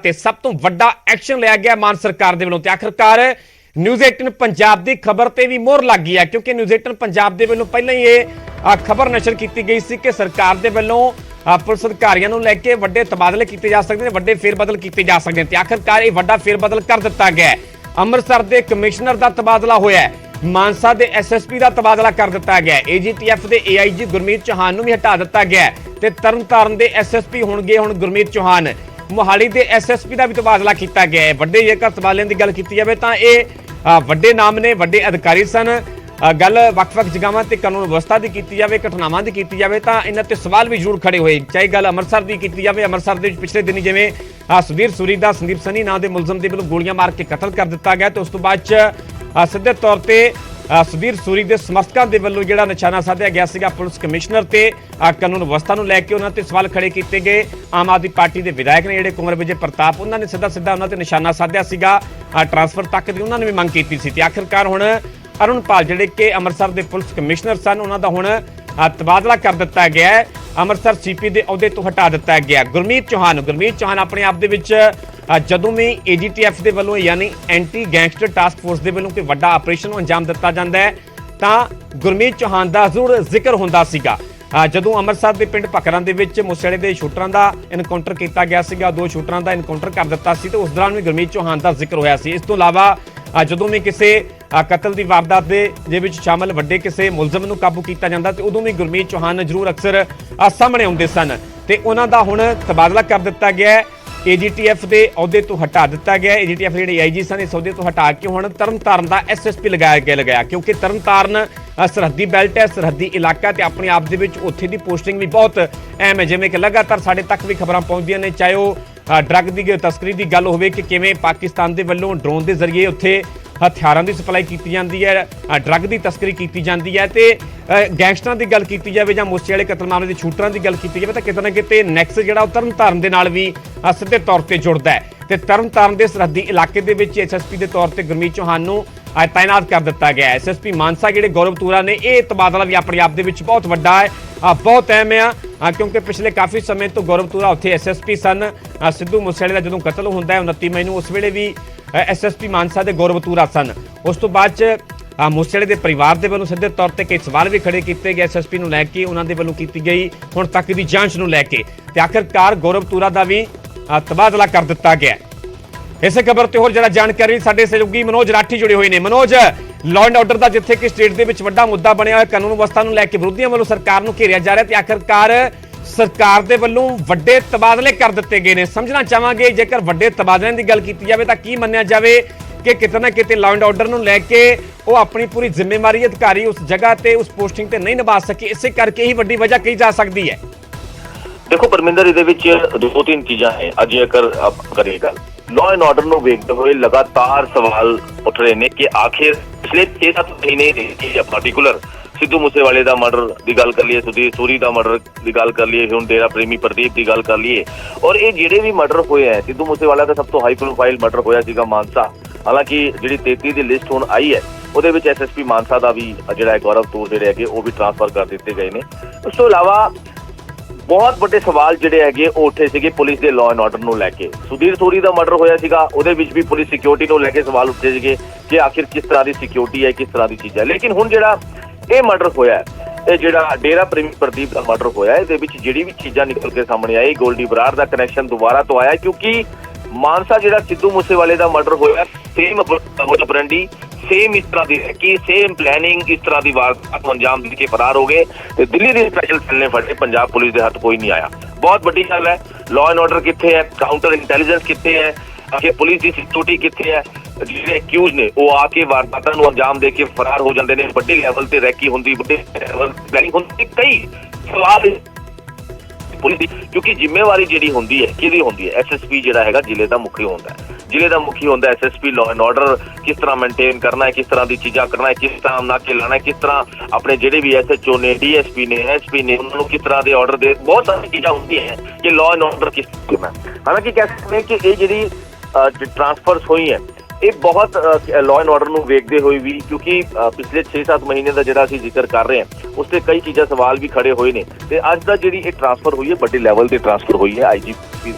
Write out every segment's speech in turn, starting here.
ते सब तो वड्डा एक्शन लिया गया मान सरकार दे वल्लों ते आखिरकार न्यूज़ 18 पंजाब की खबर से भी मोहर लग गई है क्योंकि न्यूज़ 18 पंजाब के वल्लों पहले ही ये खबर नशर की गई सी कि सरकार के वल्लों पुलिस अधिकारियों को लैके वड्डे तबादले किए जा सकते हैं, वड्डे फेरबदल किए जा सकते हैं ते आखिरकार ये वड्डा फेरबदल कर दिता गया है। अमृतसर के कमिश्नर का तबादला होया है, मानसा के SSP का तबादला कर दिता गया है, AGTF के AIG गुरमीत चौहान को भी हटा दिता गया है ते तरनतारन के SSP होणगे हुण गुरमीत चौहान, मोहाली के SSP का भी तबादला किया गया है। वड्डे जेकर तबादलिਆਂ की गल की जाए तो ये वड्डे नाम ने, वड्डे अधिकारी सन। गल वक्-वक् जगहों ते कानून व्यवस्था की की जाए, घटनावां की की जाए तो इन्हां ते सवाल भी जरूर खड़े हुए। चाहे गल अमृतसर की की जाए, अमृतसर के पिछले दिन जिवें सुधीर सूरी का संदीप सनी नाम के मुलजम के वल्लों गोलियां मार के कतल कर दिता गया तो उस तो बाद सीधे तौर पर सुधीर सूरी के समर्थकों के वल्लों जिहड़ा निशाना साधिया गया सीगा पुलिस कमिश्नर ते कानून व्यवस्था को लैके उन्हां ते सवाल खड़े किए गए। आम आदमी पार्टी के विधायक ने जिहड़े कुंवर विजय प्रताप उन्होंने सीधा सीधा उन्हां ते निशाना साधिया सीगा, ट्रांसफर तक की उन्होंने भी मंग की सी। आखिरकार हुण अरुणपाल जिहड़े कि अमृतसर के पुलिस कमिश्नर सन उन्हां दा हुण तबादला कर दिता गया है, अमृतसर CP के अहुदे तो हटा दिता गया। गुरमीत चौहान अपने आप दे विच जदों भी AGTF के वल्लों यानी एंटी गैंगस्टर टास्क फोर्स के वल्लों कोई वड्डा ऑपरेशन अंजाम दिता जाता है तो गुरमीत चौहान का जरूर जिक्र होंदा सीगा। जदों अमृतसर के पिंड भकरां दे विच मूसेवाले के शूटरां का इनकाउंटर किया गया सीगा, 2 शूटरां का इनकाउंटर कर दिता सी तो उस दौरान भी गुरमीत चौहान का जिक्र होया सी। इस तो इलावा जदों भी किसी कतल की वारदात दे विच शामिल वड्डे किसी मुलजम नूं काबू किया जाता तो उदों भी गुरमीत चौहान जरूर अक्सर सामने आउंदे सन ते उन्हां दा हुण तबादला कर दिता गया है, AGTF के अहुदे तो हटा दिता गया। AGTF जिहड़े AIG सन इस अहुदे तो हटा के हुण तरनतारन का SSP लगाया क्योंकि तरनतारन सरहदी बेल्ट है, सरहदी इलाका ते अपने आप दे विच उत्थे दी पोस्टिंग भी बहुत अहम है। जिवें कि लगातार साडे तक भी खबरां पहुंचदियां ने, चाहे वो ड्रग की तस्करी की गल होवे कि किवें पाकिस्तान के वल्लों ड्रोन के जरिए उत्थे हथियारों की सप्लाई की जाती है, ड्रग की तस्करी की जाती है तो गैंगस्टरां की गल की जाए या मूसेवाले कतल मामले के शूटरां की गल की जाए तो किते ना किते नैक्स जिहड़ा तरनतारन दे नाल भी सीधे तौर पर जुड़ता है तो तरनतारन के सरहदी इलाके के विच SSP के तौर पर गुरमीत चौहान को तैनात कर दिता गया है। SSP मानसा जिहड़े गौरव तूरा ने यह तबादला भी अपने आप दे विच बहुत वड्डा है, बहुत अहम है क्योंकि पिछले काफ़ी समय तो गौरव तूरा उत्थे SSP सन। सिद्धू मूसेवाले का जदों कतल होंदा है 29 मई नूं उस वेले भी SSP मानसा के गौरव तूरा सन। उस तो बाद मूसेवाले के परिवार के वल्लों सीधे तौर पर कई सवाल भी खड़े किए गए SSP नूं लैके, उन्होंने वल्लों की गई हुण तक की जांच नूं लैके ते आखिरकार गौरव तूरा का भी तबादला कर दिता गया। इस खबर ते होर ज़रा जानकारी साडे सहयोगी मनोज राठी जुड़े हुए हैं। मनोज, लॉ एंड ऑर्डर का जिथे कि स्टेट के विच वड्डा मुद्दा बनया होया, कानून व्यवस्था नूं लैके विरोधियों वल्लों सरकार नूं घेरिया जा रहा है, आखिरकार सरकार के वल्लों वड्डे तबादले कर दिते गए हैं। समझना चाहांगे जेकर वड्डे तबादलिਆਂ की गल की जाए तो की मन्निया जाए कि किते ना किते लॉ एंड ऑर्डर नूं लैके वो अपनी पूरी जिम्मेवारी अधिकारी उस जगह ते उस पोस्टिंग ते नहीं निभा सके, इसे करके ही वड्डी वजह कही जा सकती है। देखो परमिंदर इहदे विच 2-3 चीज़ां है। अज जेकर करिए गल लॉ एंड ऑर्डर नूं वेखदे होए लगातार सवाल उठ रहे हैं कि आखिर पिछले 6-7 महीने पार्टिकुलर सिद्धू मूसेवाले का मर्डर की गल कर लीए, सुधीर सूरी का मर्डर की गल कर लीए, हुण डेरा प्रेमी प्रदीप की गल कर लीए और ये जिहड़े भी मर्डर होए हैं, सिद्धू मूसेवाला का सब तो हाई प्रोफाइल मर्डर होया सीगा मानसा। हालांकि जिहड़ी 33 की लिस्ट हुण आई है ਉਹਦੇ ਵਿੱਚ SSP मानसा का भी ਜਿਹੜਾ गौरव तूर ਜਿਹੜੇ ਹੈਗੇ ਉਹ ਵੀ ट्रांसफर कर ਦਿੱਤੇ गए ਨੇ। ਉਸ ਤੋਂ ਇਲਾਵਾ बहुत बड़े सवाल ਜਿਹੜੇ ਹੈਗੇ ਉਹ ਉੱਠੇ ਸੀਗੇ ਪੁਲਿਸ ਦੇ ਲਾਅ ਐਂਡ ਆਰਡਰ ਨੂੰ ਲੈ ਕੇ। ਸੁਧੀਰ ਸੂਰੀ ਦਾ ਮਰਡਰ ਹੋਇਆ ਸੀਗਾ, ਉਹਦੇ ਵਿੱਚ ਵੀ ਪੁਲਿਸ ਸਿਕਿਉਰਿਟੀ ਨੂੰ ਲੈ ਕੇ ਸਵਾਲ ਉੱਠੇ ਸੀਗੇ ਕਿ ਆਖਿਰ ਕਿਸ ਤਰ੍ਹਾਂ ਦੀ ਸਿਕਿਉਰਿਟੀ ਹੈ, ਕਿਸ ਤਰ੍ਹਾਂ ਦੀ ਚੀਜ਼ ਹੈ। ਲੇਕਿਨ ਹੁਣ ਜਿਹੜਾ ਇਹ ਮਰਡਰ ਹੋਇਆ ਹੈ, ਇਹ ਜਿਹੜਾ ਡੇਰਾ ਪ੍ਰੇਮੀ ਪ੍ਰਦੀਪ ਦਾ ਮਰਡਰ ਹੋਇਆ, ਇਹਦੇ ਵਿੱਚ ਜਿਹੜੀ ਵੀ ਚੀਜ਼ਾਂ ਨਿਕਲ ਕੇ ਸਾਹਮਣੇ ਆਈ, ਗੋਲਡੀ ਬਰਾੜ ਦਾ ਕਨੈਕਸ਼ਨ ਦੁਬਾਰਾ ਤੋਂ ਆਇਆ ਕਿਉਂਕਿ ਮਾਨਸਾ ਜਿਹੜਾ ਸਿੱਧੂ ਮੂਸੇਵਾਲੇ ਦਾ ਮਰਡਰ ਹੋਇਆ सेम ऑपरेंडी, सेम इस तरह की सेम प्लैनिंग, इस तरह की वारदात अंजाम दे के फरार हो गए। तो दिल्ली के स्पैशल सेल ने फटे, पंजाब पुलिस के हाथ कोई नहीं आया। बहुत बड़ी गल है। लॉ एंड ऑर्डर कितने है, काउंटर इंटैलीजेंस कितने है, आगे पुलिस की सिक्योरिटी कितने है, जिहड़े एक्यूज ने वो आके वारदातां नूं अंजाम दे के फरार हो जाते हैं। बड़े लैवल ते रैकी होंदी, बड़े लैवल प्लैनिंग होंदी, कई सवाल पुलिस क्योंकि जिम्मेवारी जिहड़ी होंदी है किहदी होंदी है, SSP जिहड़ा हैगा जिले का मुखी होंदा है। जिले का मुखी होंदा है SSP। लॉ एंड ऑर्डर किस तरह मेनटेन करना है, किस तरह की चीज़ां करना है, किस तरह नाके लाना है, किस तरह अपने जिहड़े भी SHO ने, DSP ने, SP ने उन्होंने किस तरह के ऑर्डर दे, बहुत सारी चीज़ां होंदी हैं कि लॉ एंड ऑर्डर किस तरह करना है। हालांकि कह सकते हैं कि ये जिहड़ी ट्रांसफर्स हुई है ये बहुत लॉ एंड ऑर्डर नूं वेखदे होए भी, क्योंकि पिछले 6-7 महीने का जिहड़ा असीं जिक्र कर रहे हैं उस ते कई चीज़ां सवाल भी खड़े हुए ने ते अज दा जिहड़ी ये ट्रांसफर हुई है बड़े लैवल ते ट्रांसफर हुई है। IGP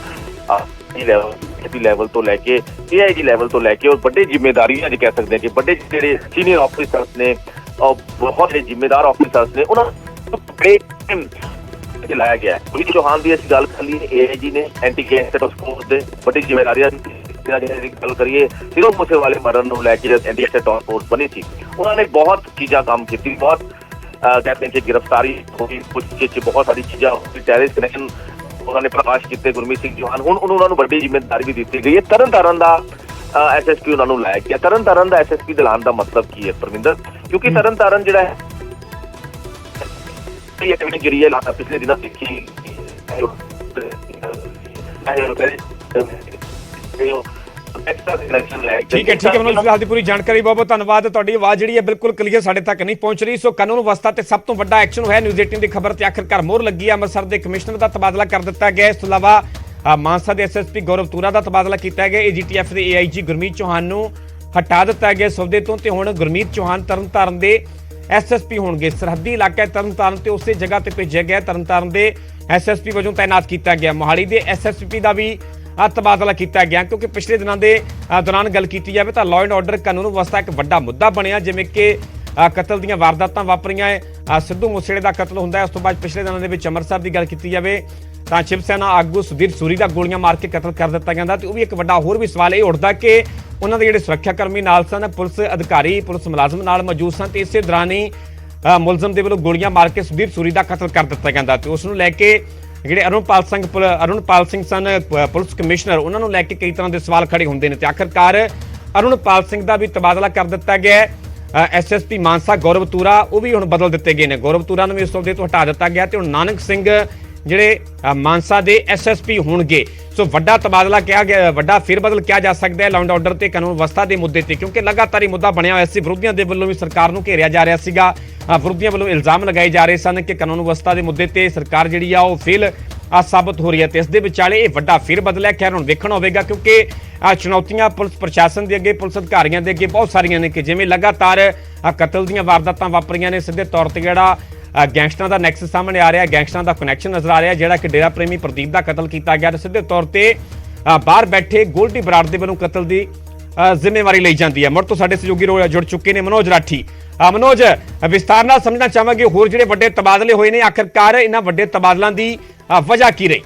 लेवल एसएसपी लैवल तो लैके एआईजी लैवल तो लैके और बड़े जिम्मेदारियां जो कह सकते हैं कि बड़े ਜਿਹੜੇ सीनियर ऑफिसर्स ने और बहुत ਜਿਹੜੇ ਜ਼ਿੰਮੇਦਾਰ ऑफिसर्स ने उन्होंने लाया गया है। पुलिस चौहान की असं गल कर ली एआईजी ने एंटी गैंगस्टर टास्क फोर्स के बड़ी जिम्मेदारियां गल करिए सिरों मूसेवाले मरण को लैके एंटी गैंगस्टर टास्क फोर्स बनी थी उन्होंने बहुत चीज़ा काम की बहुत कहते हैं कि गिरफ्तारी होगी कुछ बहुत सारी चीज़ा टेररिस्ट कनैक्शन उन्होंने प्रकाश किए गुरमीत सिंह चौहान हुण उन्होंने बड़ी जिम्मेदारी भी दी गई है। तरन तारण का एसएसपी उन्होंने लाया गया। तरन तारण का एसएसपी दिलाने का मतलब की है परमिंदर क्योंकि तरन तारण जो है पिछले दिनों देखी ठीक है मनोज फिलहाल की पूरी जानकारी बहुत बहुत धन्यवाद। तुहाडी आवाज़ जिहड़ी है बिल्कुल क्लीयर साडे तक नहीं पहुंच रही। सो कानून व्यवस्था ते सब तो वड्डा एक्शन होया न्यूज़ 18 की खबर ते आखिरकार मोहर लगी है। अमृतसर के कमिश्नर का तबादला कर दिता गया। इस तो इलावा मानसा के एसएसपी गौरव तूरा का तबादला किया गया। एजीटीएफ के एआईजी गुरमीत चौहान नूं हटा दिता गया सौदे तो ते हुण गुरमीत चौहान तरनतारन के एसएसपी होणगे। सरहदी इलाका तरनतारन ते उस जगह ते भेजा गया। तरनतारन के एसएसपी वजों तैनात किया गया। मोहाली के एसएसपी का भी तबादला किया गया क्योंकि पिछले दिनों के दौरान गल की जाए तो लॉ एंड ऑर्डर कानून व्यवस्था एक बड़ा मुद्दा बनया जिवें कि कतल दी वारदातां वापरियां सिद्धू मूसेवाले का कतल होंदा है। उस तो बाद पिछले दिनों के अमृतसर की गल की जाए तो शिव सेना आगू सुधीर सूरी का गोलियां मार के कतल कर दिता गया। तो वह भी एक बड़ा होर भी सवाल ये उठता कि उन्होंने जिहड़े सुरक्षाकर्मी नाल सन पुलिस अधिकारी पुलिस मुलाजम नाल मौजूद सन तो इस दौरान ही मुलजम के वलों गोलियां मार के सुधीर सूरी का कतल कर दिता गया। तो उसनूं लैके ਜਿਹੜੇ ਅਰੁਣਪਾਲ ਸਿੰਘ ਸਨ ਪੁਲਿਸ ਕਮਿਸ਼ਨਰ ਉਹਨਾਂ ਨੂੰ ਲੈ ਕੇ ਕਈ ਤਰ੍ਹਾਂ ਦੇ ਸਵਾਲ ਖੜੇ ਹੁੰਦੇ ਨੇ ਤੇ ਆਖਰਕਾਰ ਅਰੁਣਪਾਲ ਸਿੰਘ ਦਾ ਵੀ ਤਬਾਦਲਾ ਕਰ ਦਿੱਤਾ ਗਿਆ। ਐਸਐਸਪੀ ਮਾਨਸਾ ਗੌਰਵ ਤੂਰਾ ਉਹ ਵੀ ਹੁਣ ਬਦਲ ਦਿੱਤੇ ਗਏ ਨੇ। ਗੌਰਵ ਤੂਰਾ ਨੂੰ ਵੀ ਇਸ ਅਹੁਦੇ ਤੋਂ ਹਟਾ ਦਿੱਤਾ ਗਿਆ ਤੇ ਹੁਣ ਨਾਨਕ ਸਿੰਘ ਜਿਹੜੇ ਮਾਨਸਾ ਦੇ ਐਸਐਸਪੀ ਹੋਣਗੇ। ਸੋ ਵੱਡਾ ਤਬਾਦਲਾ ਕਿਹਾ ਗਿਆ ਵੱਡਾ ਫੇਰਬਦਲ ਕਿਹਾ ਜਾ ਸਕਦਾ ਹੈ ਲਾਅ ਐਂਡ ਆਰਡਰ ਤੇ ਕਾਨੂੰਨ ਵਿਵਸਥਾ ਦੇ ਮੁੱਦੇ ਤੇ ਕਿਉਂਕਿ ਲਗਾਤਾਰ ਇਹ ਮੁੱਦਾ ਬਣਿਆ ਹੋਇਆ ਸੀ। ਵਿਰੋਧੀਆਂ ਦੇ ਵੱਲੋਂ ਵੀ ਸਰਕਾਰ ਨੂੰ ਘੇਰਿਆ ਜਾ ਰਿਹਾ ਸੀਗਾ। ਵਿਰੋਧੀਆਂ ਵੱਲੋਂ ਇਲਜ਼ਾਮ ਲਗਾਏ ਜਾ ਰਹੇ ਸਨ ਕਿ ਕਾਨੂੰਨ ਵਿਵਸਥਾ ਦੇ ਮੁੱਦੇ ਤੇ ਸਰਕਾਰ ਜਿਹੜੀ ਆ ਉਹ ਫੇਲ ਸਾਬਤ ਹੋ ਰਹੀ ਹੈ ਤੇ ਇਸ ਦੇ ਵਿਚਾਲੇ ਇਹ ਵੱਡਾ ਫੇਰਬਦਲ ਹੈ। ਖੈਰ ਹੁਣ ਵੇਖਣਾ ਹੋਵੇਗਾ ਕਿਉਂਕਿ ਚੁਣੌਤੀਆਂ ਪੁਲਿਸ ਪ੍ਰਸ਼ਾਸਨ ਦੇ ਅੱਗੇ ਪੁਲਿਸ ਅਧਿਕਾਰੀਆਂ ਦੇ ਅੱਗੇ ਬਹੁਤ ਸਾਰੀਆਂ ਨੇ ਕਿ ਜਿਵੇਂ ਲਗਾਤਾਰ ਕਤਲ ਦੀਆਂ ਵਾਰਦਾਤਾਂ ਵਾਪਰੀਆਂ ਨੇ ਸਿੱਧੇ ਤੌਰ ਤੇ ਜਿਹੜਾ ਗੈਂਗਸਟਰਾਂ ਦਾ ਨੈਕਸਸ ਸਾਹਮਣੇ ਆ ਰਿਹਾ ਗੈਂਗਸਟਰਾਂ ਦਾ ਕਨੈਕਸ਼ਨ ਨਜ਼ਰ ਆ ਰਿਹਾ ਜਿਹੜਾ ਕਿ ਡੇਰਾ ਪ੍ਰੇਮੀ ਪ੍ਰਦੀਪ ਦਾ ਕਤਲ ਕੀਤਾ ਗਿਆ ਤੇ ਸਿੱਧੇ ਤੌਰ ਤੇ ਬਾਹਰ ਬੈਠੇ ਗੋਲਡੀ ਬਰਾੜ ਦੇ ਵੱਲੋਂ ਕਤਲ ਦੀ ਜ਼ਿੰਮੇਵਾਰੀ ਲਈ ਜਾਂਦੀ ਹੈ। ਮੁੜ ਤੋਂ ਸਾਡੇ ਸਹਿਯੋਗੀ ਜੁੜ ਚੁੱਕੇ ਨੇ ਮਨੋਜ ਰਾਠੀ। ਮਨੋਜ ਵਿਸਤਾਰ ਨਾਲ ਸਮਝਣਾ ਚਾਹਾਂਗੇ ਹੋਰ ਜਿਹੜੇ ਵੱਡੇ ਤਬਾਦਲੇ ਹੋਏ ਨੇ ਆਖਿਰਕਾਰ ਇਹਨਾਂ ਵੱਡੇ ਤਬਾਦਲਾਂ ਦੀ ਵਜ੍ਹਾ ਕੀ ਰਹੀ?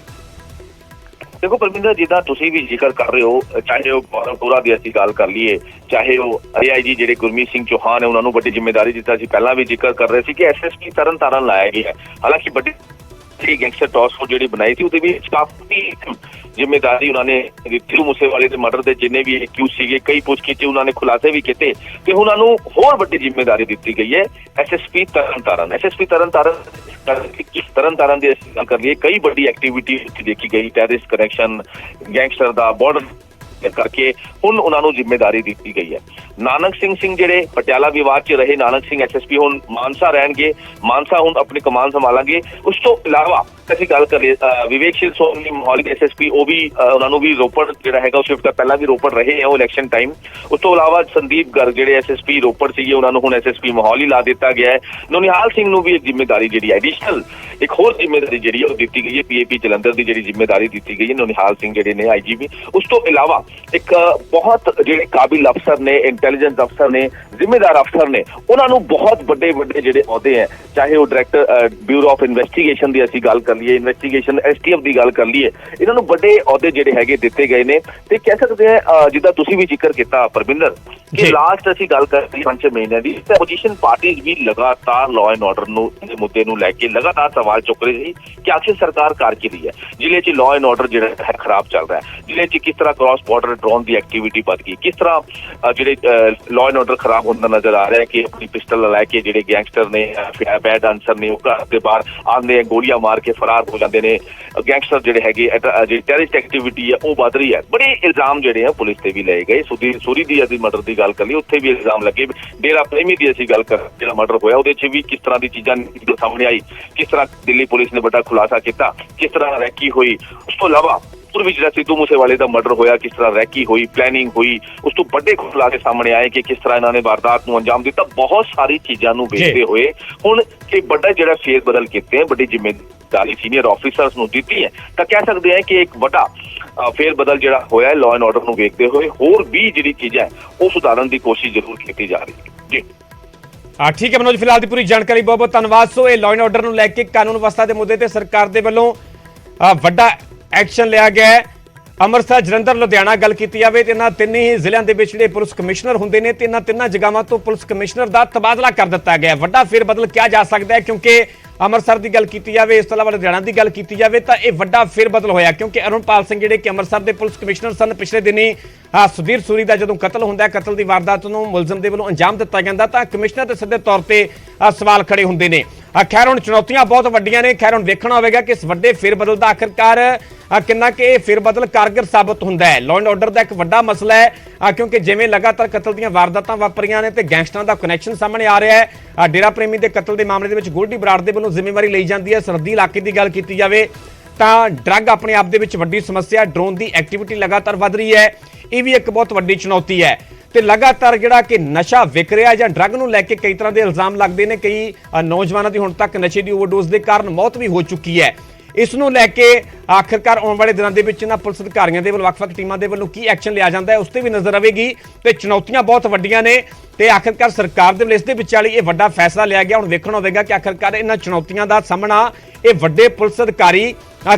देखो परमिंदर जिदा तुसी भी जिक्र कर रहे हो चाहे वो गौरव तूरा की असीं गल कर लीए चाहे वो एआईजी जिहड़े गुरमीत सिंह चौहान है उन्होंने बड़ी जिम्मेदारी दिता सी पहला भी जिक्र कर रहे थे कि एसएसपी तरन तारण लाया गया है। हालांकि बड़ी गैंगस्टर टास्क फोर्स जिहड़ी बनाई थी उसदे विच काफी जिम्मेदारी उन्होंने सिद्धू मूसेवाले के मर्डर के जिन्ने भी एक्यूज सीगे कई पुछगिछ उन्होंने खुलासे भी किए कि उन्होंने होर बड़ी जिम्मेदारी दी गई है एसएसपी तरन तारण। एसएसपी तरन तारण की गल कर लिए कई बड़ी एक्टिविटी देखी गई टेररिस्ट कनैक्शन गैंगस्टर का बॉर्डर करके हुण उन्होंने जिम्मेदारी दी गई है। नानक सिंह जिहड़े पटियाला विवाद च रहे नानक सिंह एसएसपी हुण मानसा रहणगे मानसा हुण अपनी कमान संभालेंगे। उस तो इलावा ਅਸੀਂ ਗੱਲ ਕਰੀਏ ਵਿਵੇਕਸ਼ੀਲ ਸੋਨੀ ਮਾਹੌਲ ਦੇ ਐਸਐਸਪੀ ਉਹ ਵੀ ਉਹਨਾਂ ਨੂੰ ਵੀ ਰੋਪੜ ਜਿਹੜਾ ਹੈਗਾ ਉਹ ਸ਼ਿਫਟ ਕਰ ਪਹਿਲਾਂ ਵੀ ਰੋਪੜ ਰਹੇ ਆ ਉਹ ਇਲੈਕਸ਼ਨ ਟਾਈਮ। ਉਸ ਤੋਂ ਇਲਾਵਾ ਸੰਦੀਪ ਗਰਗ ਜਿਹੜੇ ਐਸਐਸਪੀ ਰੋਪੜ ਸੀਗੇ ਉਹਨਾਂ ਨੂੰ ਹੁਣ ਐਸਐਸਪੀ ਮਾਹੌਲ ਹੀ ਲਾ ਦਿੱਤਾ ਗਿਆ ਹੈ। ਨੋਨਿਹਾਲ ਸਿੰਘ ਨੂੰ ਵੀ ਇੱਕ ਜ਼ਿੰਮੇਵਾਰੀ ਜਿਹੜੀ ਐਡੀਸ਼ਨਲ ਇੱਕ ਹੋਰ ਜ਼ਿੰਮੇਵਾਰੀ ਜਿਹੜੀ ਉਹ ਦਿੱਤੀ ਗਈ ਹੈ ਪੀਏਪੀ ਜਲੰਧਰ ਦੀ ਜਿਹੜੀ ਜ਼ਿੰਮੇਵਾਰੀ ਦਿੱਤੀ ਗਈ ਹੈ ਨੋਨਿਹਾਲ ਸਿੰਘ ਜਿਹੜੇ ਨੇ ਆਈਜੀਪੀ। ਉਸ ਤੋਂ ਇਲਾਵਾ ਇੱਕ ਬਹੁਤ ਜਿਹੜੇ ਕਾਬਿਲ ਅਫਸਰ ਨੇ ਇੰਟੈਲੀਜੈਂਸ ਅਫਸਰ ਨੇ ਜ਼ਿੰਮੇਦਾਰ ਅਫਸਰ ਨੇ ਉਹਨਾਂ ਨੂੰ ਬਹੁਤ ਵੱਡੇ ਜਿਹੜੇ ਅਹੁਦੇ ਹੈ ਚਾਹੇ ਉਹ ਡਾਇਰੈਕਟਰ ਬਿਊਰੋ ਆਫ ਇਨਵੈਸਟੀਗੇਸ਼ਨ ਦੀ ਅਸੀਂ ਗੱਲ लिए इन्वेस्टिगेशन एसटीएफ की गल कर लीए इन्होंने बड़े अहुदे जिहड़े हैगे दिते गए ने ते कह सकते हैं जिद्दां तुसीं भी जिक्र किया परमिंदर कि लास्ट असीं गल कर रही 5 महीने की अपोजिशन पार्टीज भी लगातार लॉ एंड ऑर्डर मुद्दे नूं लैके लगातार सवाल चुक रही थी कि आखिर सरकार कर की रही है। जिले च लॉ एंड ऑर्डर जिहड़ा है खराब चल रहा है। जिले च किस तरह क्रॉस बॉर्डर ड्रोन की एक्टिविटी बढ़ गई किस तरह जिहड़े लॉ एंड ऑर्डर खराब होता नजर आ रहा है कि अपनी पिस्टल लैके जिहड़े गैंगस्टर ने बैड आंसर ने घर के बाहर आंदे गोलियां मार के फरार हो जाते हैं। गैंगस्टर जिहड़े हैगे टेररिस्ट एक्टिविटी है वो बढ़ रही है। बड़े इल्जाम जिहड़े हैं पुलिस ते भी लाए गए। सुधीर सूरी दी असीं मर्डर की गल कर ली उत्थे भी इल्जाम लगे। डेरा प्रेमी की असीं गल कर जिहड़ा मर्डर होया उहदे च भी किस तरह की चीज़ां सामने आई किस तरह दिल्ली पुलिस ने बड़ा खुलासा किया किस तरह रैकी हुई। उस तो इलावा पूर्वी जिहड़ा सिद्धू मूसेवाले का मर्डर होया किस तरह रैकी हुई प्लैनिंग हुई उस तो बड़े खुलासे सामने आए कि किस तरह इन्होंने वारदात नूं अंजाम दिता। बहुत सारी चीज़ों नूं वेखदे हुए हुण कि बड़ा जिहड़ा फेर बदल किए हैं बड़ी जिम्मेदारी सीनियर ऑफिसर्स नूं दित्ती है तो कह सकते हैं कि एक बड़ा ਫੇਰ ਬਦਲ ਜਿਹੜਾ ਹੋਇਆ ਲਾਅ ਐਂਡ ਆਰਡਰ ਨੂੰ ਵੇਖਦੇ ਹੋਏ ਹੋਰ ਵੀ ਜਿਹੜੀ ਚੀਜ਼ਾਂ ਹੈ ਉਹ ਸੁਧਾਰਨ ਦੀ ਕੋਸ਼ਿਸ਼ ਜ਼ਰੂਰ ਕੀਤੀ ਜਾ ਰਹੀ ਹੈ ਜੀ। ਠੀਕ ਹੈ ਮਨੋਜ, ਫਿਲਹਾਲ ਦੀ ਪੂਰੀ ਜਾਣਕਾਰੀ ਬਹੁਤ ਬਹੁਤ ਧੰਨਵਾਦ। ਸੋ ਇਹ ਲਾਅ ਐਂਡ ਆਰਡਰ ਨੂੰ ਲੈ ਕੇ ਕਾਨੂੰਨ ਵਿਵਸਥਾ ਦੇ ਮੁੱਦੇ ਤੇ ਸਰਕਾਰ ਦੇ ਵੱਲੋਂ ਵੱਡਾ ਐਕਸ਼ਨ ਲਿਆ ਗਿਆ ਹੈ। ਅੰਮ੍ਰਿਤਸਰ, ਜਲੰਧਰ, ਲੁਧਿਆਣਾ ਗੱਲ ਕੀਤੀ ਜਾਵੇ ਤੇ ਇਹਨਾਂ ਤਿੰਨੇ ਹੀ ਜ਼ਿਲ੍ਹਿਆਂ ਦੇ ਵਿੱਚ ਜਿਹੜੇ ਪੁਲਿਸ ਕਮਿਸ਼ਨਰ ਹੁੰਦੇ ਨੇ ਤੇ ਇਹਨਾਂ ਤਿੰਨਾਂ ਜਗ੍ਹਾਵਾਂ ਤੋਂ ਪੁਲਿਸ ਕਮਿਸ਼ਨਰ ਦਾ ਤਬਾਦਲਾ ਕਰ ਦਿੱਤਾ ਗਿਆ। ਵੱਡਾ ਫੇਰ ਬਦਲ ਕਿਹਾ ਜਾ ਸਕਦਾ ਹੈ ਕਿਉਂਕਿ ਅੰਮ੍ਰਿਤਸਰ ਦੀ ਗੱਲ ਕੀਤੀ ਜਾਵੇ, ਇਸ ਤੋਂ ਇਲਾਵਾ ਲੁਧਿਆਣਾ ਦੀ ਗੱਲ ਕੀਤੀ ਜਾਵੇ ਤਾਂ ਇਹ ਵੱਡਾ ਫੇਰ ਬਦਲ ਹੋਇਆ ਕਿਉਂਕਿ ਅਰੁਣਪਾਲ ਸਿੰਘ ਜਿਹੜੇ ਕਿ ਅੰਮ੍ਰਿਤਸਰ ਦੇ ਪੁਲਿਸ ਕਮਿਸ਼ਨਰ ਸਨ, ਪਿਛਲੇ ਦਿਨੀ ਸੁਧੀਰ ਸੂਰੀ ਦਾ ਜਦੋਂ ਕਤਲ ਹੁੰਦਾ ਹੈ, ਕਤਲ ਦੀ ਵਾਰਦਾਤ ਨੂੰ ਮੁਲਜ਼ਮ ਦੇ ਵੱਲੋਂ ਅੰਜਾਮ ਦਿੱਤਾ ਜਾਂਦਾ ਤਾਂ ਕਮਿਸ਼ਨਰ ਤੇ ਸਿੱਧੇ ਤੌਰ ਤੇ ਸਵਾਲ ਖੜੇ ਹੁੰਦੇ ਨੇ। ਖੈਰ ਹੁਣ ਚੁਣੌਤੀਆਂ ਬਹੁਤ ਵੱਡੀਆਂ ਨੇ। ਖੈਰ ਹੁਣ ਵੇਖਣਾ ਹੋਵੇਗਾ ਕਿ ਇਸ ਵੱਡੇ ਫੇਰ ਬਦਲ ਦਾ ਆਖਿਰਕਾਰ ਕਿੰਨਾ ਕਿ ਇਹ ਫੇਰ ਬਦਲ ਕਾਰਗਰ ਸਾਬਤ ਹੁੰਦਾ ਹੈ। ਲਾਅ ਐਂਡ ਆਰਡਰ ਦਾ ਇੱਕ ਵੱਡਾ ਮਸਲਾ ਹੈ ਕਿਉਂਕਿ ਜਿਵੇਂ ਲਗਾਤਾਰ ਕਤਲ ਦੀਆਂ ਵਾਰਦਾਤਾਂ ਵਾਪਰੀਆਂ ਨੇ ਤੇ ਗੈਂਗਸਟਰਾਂ ਦਾ ਕਨੈਕਸ਼ਨ ਸਾਹਮਣੇ ਆ ਰਿਹਾ ਹੈ। ਡੇਰਾ ਪ੍ਰੇਮੀ ਦੇ ਕਤਲ ਦੇ ਮਾਮਲੇ ਦੇ ਵਿੱਚ ਗੋਲਡੀ ਬਰਾੜ ਦੇ ਵੱਲੋਂ ਜ਼ਿੰਮੇਵਾਰੀ ਲਈ ਜਾਂਦੀ ਹੈ। ਸਰਹੱਦੀ ਇਲਾਕੇ ਦੀ ਗੱਲ ਕੀਤੀ ਜਾਵੇ ਤਾਂ ਡਰੱਗ ਆਪਣੇ ਆਪ ਦੇ ਵਿੱਚ ਵੱਡੀ ਸਮੱਸਿਆ, ਡਰੋਨ ਦੀ ਐਕਟੀਵਿਟੀ ਲਗਾਤਾਰ ਵੱਧ ਰਹੀ ਹੈ, ਇਹ ਵੀ ਇੱਕ ਬਹੁਤ ਵੱਡੀ ਚੁਣੌਤੀ ਹੈ। ਤੇ ਲਗਾਤਾਰ ਜਿਹੜਾ ਕਿ ਨਸ਼ਾ ਵਿਕ ਰਿਹਾ ਜਾਂ ਡਰੱਗ ਨੂੰ ਲੈ ਕੇ ਕਈ ਤਰ੍ਹਾਂ ਦੇ ਇਲਜ਼ਾਮ ਲੱਗਦੇ ਨੇ। ਕਈ ਨੌਜਵਾਨਾਂ ਦੀ ਹੁਣ ਤੱਕ ਨਸ਼ੇ ਦੀ ਓਵਰਡੋਜ਼ ਦੇ ਕਾਰਨ ਮੌਤ ਵੀ ਹੋ ਚੁੱਕੀ ਹੈ। ਇਸ ਨੂੰ ਲੈ ਕੇ ਆਖਿਰਕਾਰ ਆਉਣ ਵਾਲੇ ਦਿਨਾਂ ਦੇ ਵਿੱਚ ਇਹਨਾਂ ਪੁਲਿਸ ਅਧਿਕਾਰੀਆਂ ਦੇ ਵੱਲੋਂ ਵੱਖ-ਵੱਖ ਟੀਮਾਂ ਦੇ ਵੱਲੋਂ ਕੀ ਐਕਸ਼ਨ ਲਿਆ ਜਾਂਦਾ ਹੈ ਉਸ ਤੇ ਵੀ ਨਜ਼ਰ ਆਵੇਗੀ ਤੇ ਚੁਣੌਤੀਆਂ ਬਹੁਤ ਵੱਡੀਆਂ ਨੇ ਤੇ ਆਖਿਰਕਾਰ ਸਰਕਾਰ ਦੇ ਵੱਲੋਂ ਇਸ ਦੇ ਵਿਚਾਲੇ ਇਹ ਵੱਡਾ ਫੈਸਲਾ ਲਿਆ ਗਿਆ। ਹੁਣ ਵੇਖਣਾ ਹੋਵੇਗਾ ਕਿ ਆਖਿਰਕਾਰ ਇਹਨਾਂ ਚੁਣੌਤੀਆਂ ਦਾ ਸਾਹਮਣਾ ਇਹ ਵੱਡੇ ਪੁਲਿਸ ਅਧਿਕਾਰੀ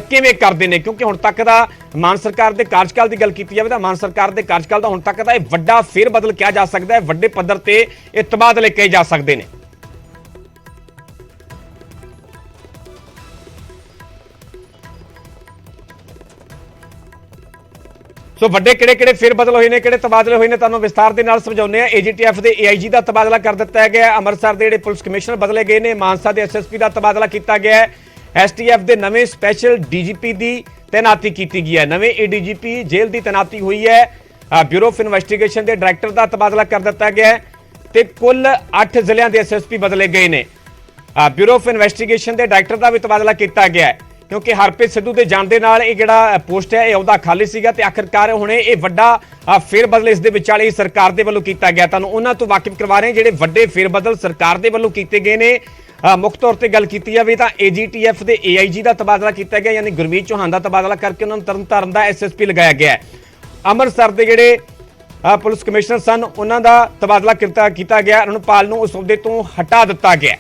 ਕਿਵੇਂ ਕਰਦੇ ਨੇ ਕਿਉਂਕਿ ਹੁਣ ਤੱਕ ਦਾ ਮਾਨ ਸਰਕਾਰ ਦੇ ਕਾਰਜਕਾਲ ਦੀ ਗੱਲ ਕੀਤੀ ਜਾਵੇ ਤਾਂ ਮਾਨ ਸਰਕਾਰ ਦੇ ਕਾਰਜਕਾਲ ਦਾ ਹੁਣ ਤੱਕ ਦਾ ਇਹ ਵੱਡਾ ਫੇਰ ਬਦਲ ਕਿਹਾ ਜਾ ਸਕਦਾ ਹੈ। ਵੱਡੇ ਪੱਧਰ ਤੇ ਇਹ ਤਬਾਦਲੇ ਕਹੇ ਜਾ ਸਕਦੇ ਨੇ। ਸੋ ਵੱਡੇ ਕਿਹੜੇ ਫੇਰ ਬਦਲ ਹੋਏ ਨੇ, ਕਿਹੜੇ ਤਬਾਦਲੇ ਹੋਏ ਨੇ ਤੁਹਾਨੂੰ ਵਿਸਥਾਰ ਦੇ ਨਾਲ ਸਮਝਾਉਂਦੇ ਆ। ਏਜੀਟੀਐਫ ਦੇ ਏਆਈਜੀ ਦਾ ਤਬਾਦਲਾ ਕਰ ਦਿੱਤਾ ਗਿਆ। ਅੰਮ੍ਰਿਤਸਰ ਦੇ ਜਿਹੜੇ ਪੁਲਿਸ ਕਮਿਸ਼ਨਰ ਬਦਲੇ ਗਏ ਨੇ। ਮਾਨਸਾ ਦੇ ਐਸਐਸਪੀ ਦਾ ਤਬਾਦਲਾ ਕੀਤਾ ਗਿਆ ਹੈ। ਐਸਟੀਐਫ ਦੇ ਨਵੇਂ ਸਪੈਸ਼ਲ ਡੀਜੀਪੀ ਦੀ ਤੈਨਾਤੀ ਕੀਤੀ ਗਈ ਹੈ। ਨਵੇਂ ਏਡੀਜੀਪੀ ਜੇਲ੍ਹ ਦੀ ਤੈਨਾਤੀ ਹੋਈ ਹੈ। ਬਿਊਰੋ ਆਫ ਇਨਵੈਸਟੀਗੇਸ਼ਨ ਦੇ ਡਾਇਰੈਕਟਰ ਦਾ ਤਬਾਦਲਾ ਕਰ ਦਿੱਤਾ ਗਿਆ ਹੈ ਤੇ ਕੁੱਲ 8 ਜ਼ਿਲ੍ਹਿਆਂ ਦੇ ਐਸਐਸਪੀ ਬਦਲੇ ਗਏ ਨੇ। ਬਿਊਰੋ ਆਫ ਇਨਵੈਸਟੀਗੇਸ਼ਨ ਦੇ ਡਾਇਰੈਕਟਰ ਦਾ ਵੀ ਤਬਾਦਲਾ ਕੀਤਾ ਗਿਆ ਹੈ ਕਿਉਂਕਿ ਹਰਪ੍ਰੀਤ ਸਿੱਧੂ ਦੇ ਜਾਣ ਦੇ ਨਾਲ ਇਹ ਜਿਹੜਾ ਪੋਸਟ ਹੈ ਇਹ ਅਹੁਦਾ ਖਾਲੀ ਸੀਗਾ ਤੇ ਆਖਿਰਕਾਰ ਹੁਣੇ ਇਹ ਵੱਡਾ ਫੇਰ ਬਦਲ ਇਸ ਦੇ ਵਿਚਾਲੇ ਸਰਕਾਰ ਦੇ ਵੱਲੋਂ ਕੀਤਾ ਗਿਆ। ਤੁਹਾਨੂੰ ਉਹਨਾਂ ਤੋਂ ਵਾਕਿਫ ਕਰਵਾ ਰਹੇ ਜਿਹੜੇ ਵੱਡੇ ਫੇਰ ਬਦਲ ਸਰਕਾਰ ਦੇ ਵੱਲੋਂ ਕੀਤੇ ਗਏ ਨੇ। ਮੁੱਖ ਤੌਰ ਤੇ ਗੱਲ ਕੀਤੀ ਜਾਵੇ ਤਾਂ ਏਜੀਟੀਐਫ ਦੇ ਏਆਈਜੀ ਦਾ ਤਬਾਦਲਾ ਕੀਤਾ ਗਿਆ ਯਾਨੀ ਗੁਰਮੀਤ ਚੌਹਾਨ ਦਾ ਤਬਾਦਲਾ ਕਰਕੇ ਉਹਨਾਂ ਨੂੰ ਤਰਨਤਾਰਨ ਦਾ ਐਸਐਸਪੀ ਲਗਾਇਆ ਗਿਆ ਹੈ। ਅੰਮ੍ਰਿਤਸਰ ਦੇ ਜਿਹੜੇ ਪੁਲਿਸ ਕਮਿਸ਼ਨਰ ਸਨ ਉਹਨਾਂ ਦਾ ਤਬਾਦਲਾ ਕੀਤਾ ਗਿਆ। ਅਰੁਣਪਾਲ ਨੂੰ ਉਸ ਅਹੁਦੇ ਤੋਂ ਹਟਾ ਦਿੱਤਾ ਗਿਆ।